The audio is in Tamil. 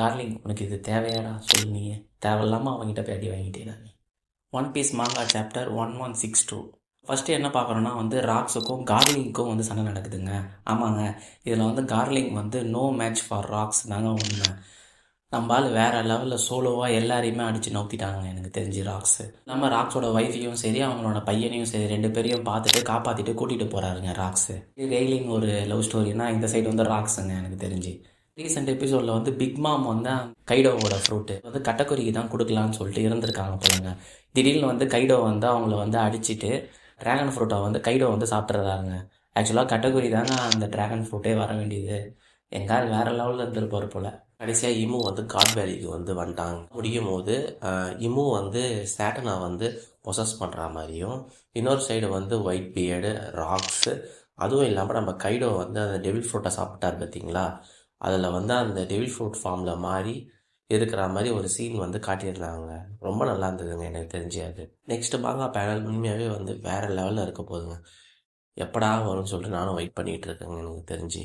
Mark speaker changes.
Speaker 1: டார்லிங் உனக்கு இது தேவையாடா சொல்லு நீ தேவையில்லாமல் அவங்ககிட்ட போய் அடி வாங்கிட்டே தான் ஒன் பீஸ் மாங்கா சாப்டர் 1162. ஃபஸ்ட்டு என்ன பார்க்குறோன்னா வந்து ராக்ஸுக்கும் கார்லிங்க்கும் வந்து சண்டை நடக்குதுங்க. ஆமாங்க, இதில் வந்து கார்லிங் வந்து நோ மேட்ச் ஃபார் ராக்ஸ் தாங்க உண்மை. நம்மளால் வேறு லெவலில் சோலோவாக எல்லாரையுமே அடித்து நவுத்திட்டாங்க எனக்கு தெரிஞ்சு ராக்ஸு. நம்ம ராக்ஸோட ஒய்ஃபையும் சரி அவங்களோட பையனையும் சரி 2 பேரையும் பார்த்துட்டு காப்பாற்றிட்டு கூட்டிகிட்டு போகிறாருங்க ராக்ஸு. இது ரெய்லிங் ஒரு லவ் ஸ்டோரினா இந்த சைடு வந்து ராக்ஸுங்க எனக்கு தெரிஞ்சு. ரீசெண்ட் எபிசோடில் வந்து பிக் மாம் வந்து கைடோவோட ஃப்ரூட்டு வந்து கட்டக்குருவிக்கு தான் கொடுக்கலான்னு சொல்லிட்டு இருந்திருக்காங்க போலங்க. திடீர்னு வந்து கைடோ வந்து அவங்கள வந்து அடிச்சுட்டு ட்ராகன் ஃப்ரூட்டை வந்து கைடோ வந்து சாப்பிட்றதாங்க. ஆக்சுவலாக கட்டக்குரி தாங்க அந்த ட்ராகன் ஃப்ரூட்டே வர வேண்டியது. எங்கால் வேறு லெவலில் இருந்திருப்பார் போல்.
Speaker 2: கடைசியாக இமு வந்து காட் வேலிக்கு வந்து வந்துட்டாங்க. முடியும் போது இமு வந்து சேட்டனை வந்து பொசஸ் பண்ணுற மாதிரியும், இன்னொரு சைடு வந்து ஒயிட் பியர்டு ராக்ஸு, அதுவும் இல்லாமல் நம்ம கைடோ வந்து அந்த டெவில் ஃப்ரூட்டை சாப்பிட்டார் பார்த்தீங்களா, அதில் வந்து அந்த டெவில் ஃப்ரூட் ஃபார்மில் மாறி இருக்கிற மாதிரி ஒரு சீன் வந்து காட்டியிருந்தாங்க. ரொம்ப நல்லா இருந்ததுங்க எனக்கு தெரிஞ்சு. அது நெக்ஸ்ட்டு மாங்கா பேனல் உண்மையாகவே வந்து வேறு லெவலில் இருக்க போகுதுங்க. எப்படா வரும்னு சொல்லிட்டு நானும் வெயிட் பண்ணிகிட்டு இருக்கேங்க எனக்கு தெரிஞ்சு.